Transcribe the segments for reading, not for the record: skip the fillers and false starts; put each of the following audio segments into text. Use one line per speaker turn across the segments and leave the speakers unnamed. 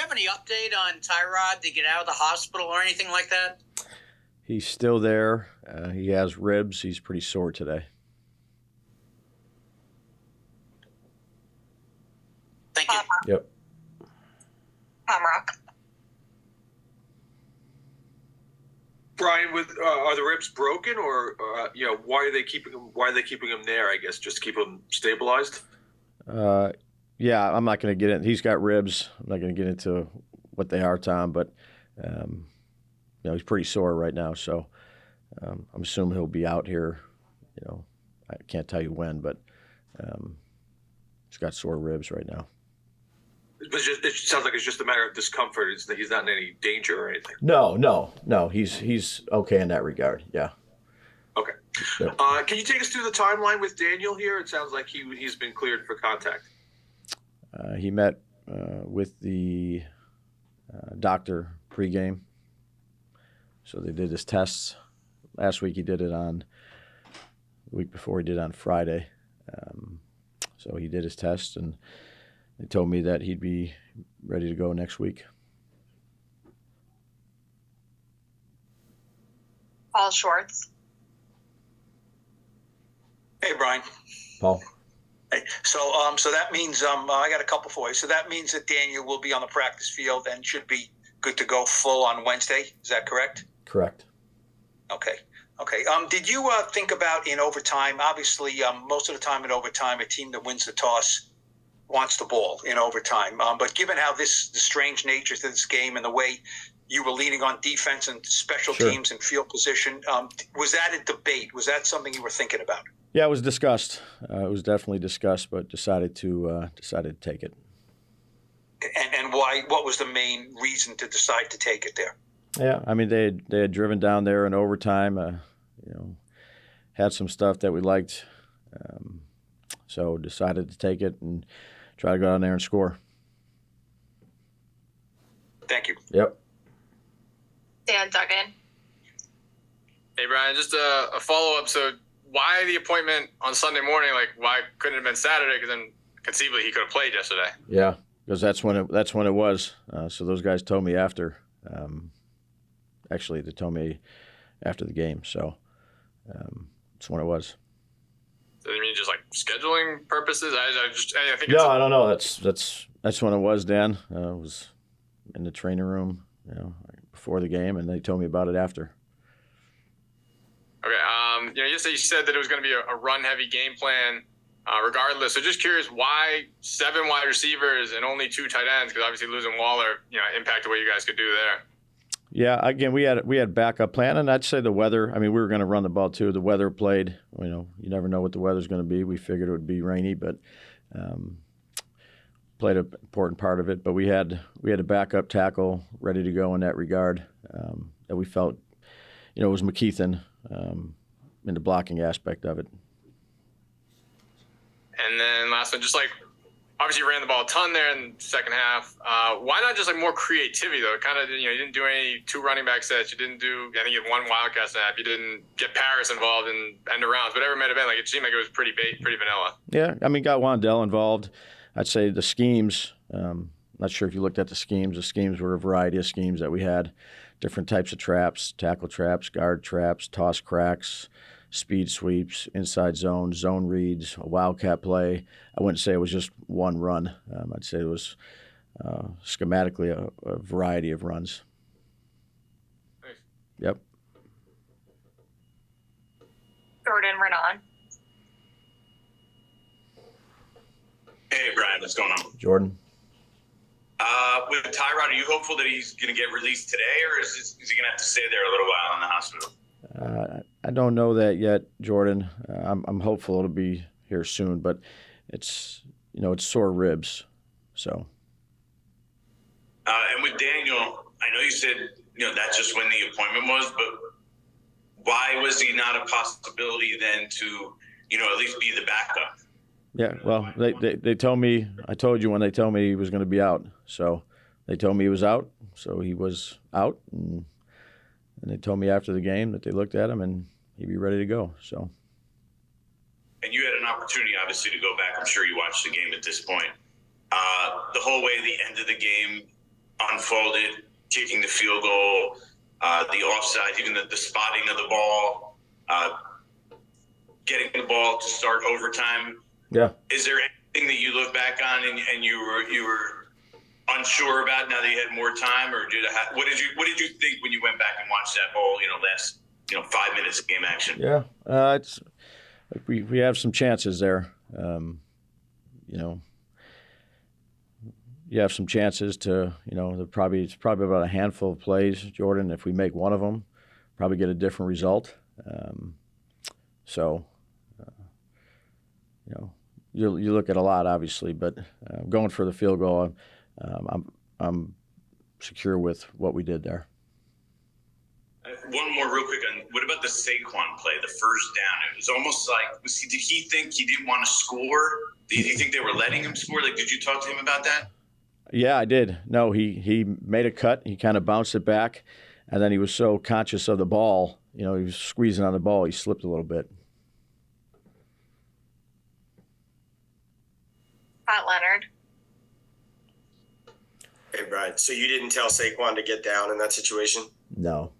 have any update on Tyrod to get out of the hospital or anything like that?
He's still there. He has ribs. He's pretty sore today.
Thank you.
Yep.
Rock.
Brian, are the ribs broken, or why are they keeping him? Why are they keeping him there? I guess just to keep him stabilized.
Yeah, I'm not going to get in. He's got ribs. I'm not going to get into what they are, Tom. But he's pretty sore right now, so I'm assuming he'll be out here. I can't tell you when, but he's got sore ribs right now.
It sounds like it's just a matter of discomfort. He's not in any danger or anything.
No. He's okay in that regard. Yeah.
Okay.
Yep.
Can you take us through the timeline with Daniel here? It sounds like he's been cleared for contact.
He met with the doctor pregame. So they did his tests. Last week he did it the week before he did it on Friday. So he did his test, and they told me that he'd be ready to go next week.
Paul Schwartz.
Hey, Brian.
Paul?
Hey, so that means I got a couple for you. So that means that Daniel will be on the practice field and should be good to go full on Wednesday. Is that correct?
Correct.
Okay. Did you think about in overtime? Obviously, most of the time in overtime, a team that wins the toss wants the ball in overtime. But given how the strange nature to this game and the way you were leaning on defense and special teams and field position, was that a debate? Was that something you were thinking about?
Yeah, it was discussed. It was definitely discussed, but decided to take it.
And why? What was the main reason to decide to take it there?
Yeah, I mean they had driven down there in overtime. Had some stuff that we liked, so decided to take it and try to go down there and score.
Thank you.
Yep.
Dan Duggan.
Hey, Brian, just a follow-up. So why the appointment on Sunday morning? Like, why couldn't it have been Saturday? Because then conceivably he could have played yesterday.
Yeah, because that's when it was. So those guys told me after. Actually, they told me after the game. So that's when it was.
So you mean just like scheduling purposes? I think.
No, I don't know. That's when it was, Dan. I was in the training room, before the game, and they told me about it after.
Okay. You said that it was going to be a run-heavy game plan, regardless. So just curious, why 7 wide receivers and only 2 tight ends? Because obviously losing Waller, impacted what you guys could do there.
Yeah. Again, we had backup plan, and I'd say the weather. I mean, we were going to run the ball too. The weather played. You never know what the weather's going to be. We figured it would be rainy, but played an important part of it. But we had a backup tackle ready to go in that regard. That we felt, it was McKeithen in the blocking aspect of it.
And then last one, just like obviously you ran the ball a ton there in the second half. Why not just like more creativity though? Kind of, you didn't do any 2 running back sets. You didn't do, I think you had 1 wildcat snap. You didn't get Paris involved in end arounds, whatever it might have been. Like it seemed like it was pretty vanilla. Yeah, I mean,
got Wandell involved. I'd say the schemes. Not sure if you looked at the schemes. The schemes were a variety of schemes that we had, different types of traps, tackle traps, guard traps, toss cracks, speed sweeps, inside zone, zone reads, a wildcat play. I wouldn't say it was just one run. I'd say it was schematically a variety of runs.
Thanks.
Yep.
Jordan Renan.
Hey, Brian, what's going on?
Jordan.
With Tyrod, are you hopeful that he's going to get released today, or is he going to have to stay there a little while in the hospital?
I don't know that yet, Jordan. I'm hopeful it'll be here soon, but it's sore ribs, so.
And with Daniel, I know you said that's just when the appointment was, but why was he not a possibility then to at least be the backup?
Yeah, well, they told me. I told you when they told me he was going to be out, so they told me he was out, so he was out, and they told me after the game that they looked at him and he'd be ready to go. So.
And you had an opportunity, obviously, to go back. I'm sure you watched the game at this point. The whole way, the end of the game, unfolded, kicking the field goal, the offside, even the spotting of the ball, getting the ball to start overtime.
Yeah.
Is there anything that you look back on and you were unsure about now that you had more time, or what did you think when you went back and watched that ball? Last 5 minutes of game action.
Yeah, it's we have some chances there. You have some chances to, it's probably about a handful of plays, Jordan. If we make one of them, probably get a different result. You look at a lot, obviously, but going for the field goal, I'm secure with what we did there.
One more real quick on what about the Saquon play, the first down? It was almost like, did he think he didn't want to score? Did you think they were letting him score? Did you talk to him about that?
Yeah, I did. No, he made a cut. He kind of bounced it back, and then he was so conscious of the ball. He was squeezing on the ball. He slipped a little bit.
Pat Leonard.
Hey, Brian. So you didn't tell Saquon to get down in that situation?
No.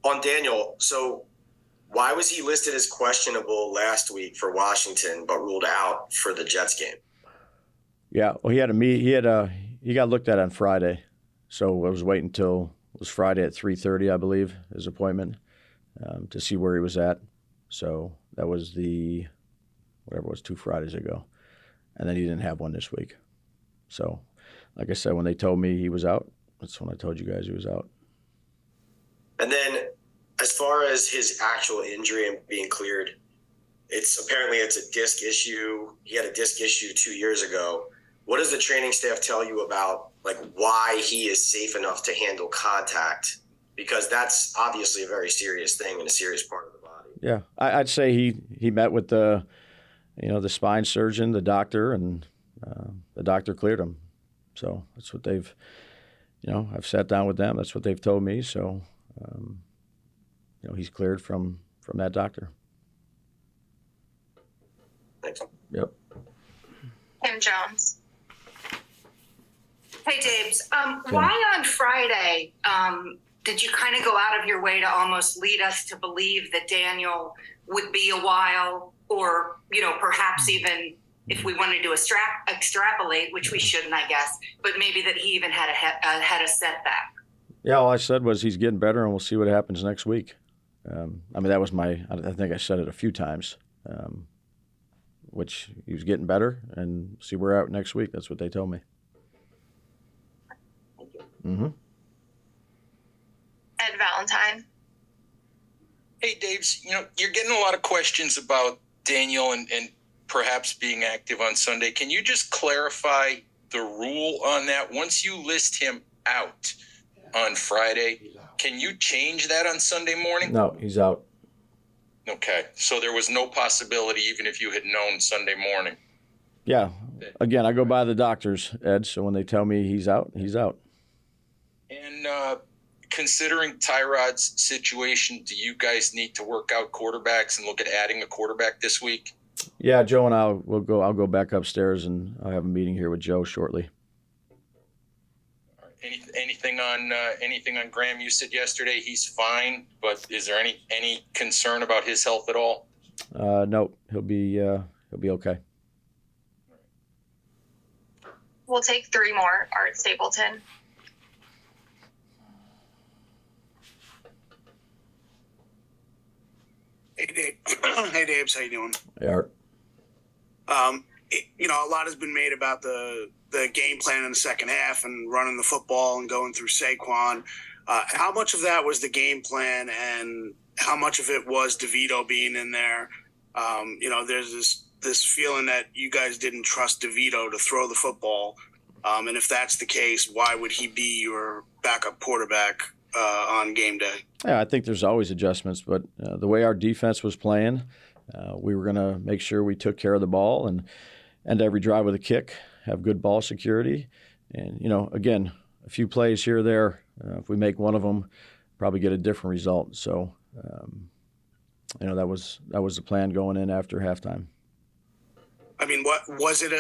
On Daniel, so why was he listed as questionable last week for Washington but ruled out for the Jets game?
Yeah, well, he got looked at on Friday, so I was waiting until it was Friday at 3:30, I believe, his appointment, to see where he was at. So that was whatever it was, 2 Fridays ago, and then he didn't have one this week. So, like I said, when they told me he was out, that's when I told you guys he was out.
And then, as far as his actual injury and being cleared, it's a disc issue. He had a disc issue 2 years ago. What does the training staff tell you about why he is safe enough to handle contact? Because that's obviously a very serious thing and a serious part of the body.
Yeah, I'd say he met with the spine surgeon, the doctor, and the doctor cleared him. So that's what they've, I've sat down with them. That's what they've told me. So, he's cleared from that doctor.
Thanks.
Yep.
Tim Jones.
Hey, Dabes. Why on Friday did you kind of go out of your way to almost lead us to believe that Daniel would be a while, or, perhaps even if we wanted to extrapolate, which we shouldn't, I guess, but maybe that he even had a setback?
Yeah, all I said was he's getting better, and we'll see what happens next week. That was I think I said it a few times, which he was getting better, and see where we're at next week. That's what they told me. Mm-hmm.
Ed Valentine.
Hey, Daves, you're getting a lot of questions about Daniel and perhaps being active on Sunday. Can you just clarify the rule on that? Once you list him out on Friday, can you change that on Sunday morning?
No, he's out.
Okay, so there was no possibility even if you had known Sunday morning.
Yeah. Again, I go by the doctors, Ed, so when they tell me he's out, he's out.
And considering Tyrod's situation, do you guys need to work out quarterbacks and look at adding a quarterback this week?
Yeah, Joe and I'll go back upstairs, and I'll have a meeting here with Joe shortly.
Anything on Graham? You said yesterday he's fine, but is there any concern about his health at all?
No, he'll be okay.
We'll take 3 more. Art Stapleton.
Hey, Dave. Hey, Dabes. How you doing?
Hey, Art.
A lot has been made about the game plan in the second half and running the football and going through Saquon. How much of that was the game plan, and how much of it was DeVito being in there? There's this feeling that you guys didn't trust DeVito to throw the football. And if that's the case, why would he be your backup quarterback on game day?
Yeah, I think there's always adjustments, but the way our defense was playing, we were going to make sure we took care of the ball and every drive with a kick, have good ball security. And, again, a few plays here or there, if we make one of them, probably get a different result. So, that was the plan going in after halftime.
What was it?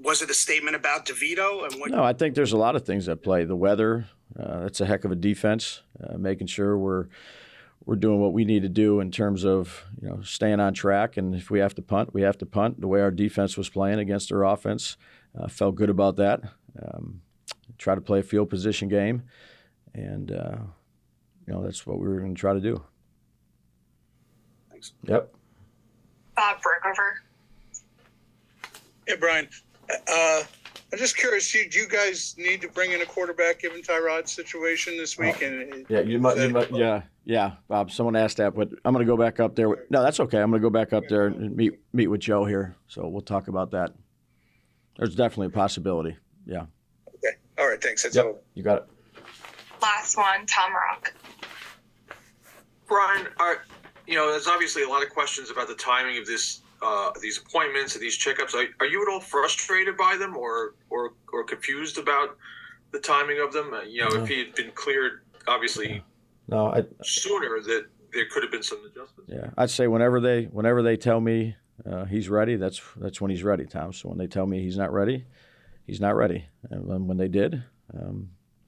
was it a statement about DeVito and what?
No, I think there's a lot of things that play. The weather, that's a heck of a defense. Making sure we're doing what we need to do in terms of staying on track. And if we have to punt, we have to punt. The way our defense was playing against their offense, felt good about that. Try to play a field position game, and that's what we were going to try to do.
Thanks.
Yep.
Bob Brookover.
Hey, Brian. I'm just curious. Do you guys need to bring in a quarterback given Tyrod's situation this week? And
Yeah, Bob. Someone asked that, but I'm going to go back up there. No, that's okay. I'm going to go back up there and meet with Joe here. So we'll talk about that. There's definitely a possibility. Yeah.
Okay. All right. Thanks. That's
Yep.
all.
You got it.
Last one, Tom Rock.
Brian, there's obviously a lot of questions about the timing of this, these appointments and these checkups. Are you at all frustrated by them, or confused about the timing of them? If he had been cleared, obviously, sooner, that there could have been some adjustments.
Yeah, I'd say whenever they tell me he's ready, that's when he's ready, Tom. So when they tell me he's not ready, he's not ready. And when they did,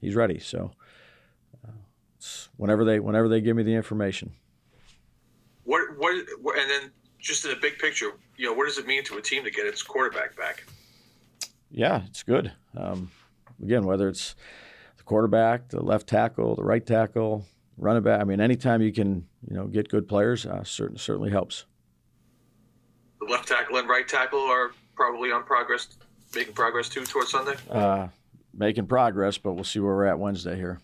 he's ready. So whenever they give me the information.
What and then just in a big picture, what does it mean to a team to get its quarterback back?
Yeah, it's good. Again, whether it's the quarterback, the left tackle, the right tackle, running back. I mean, anytime you can, get good players, certainly helps.
The left tackle and right tackle are probably making progress too towards Sunday.
Making progress, but we'll see where we're at Wednesday here.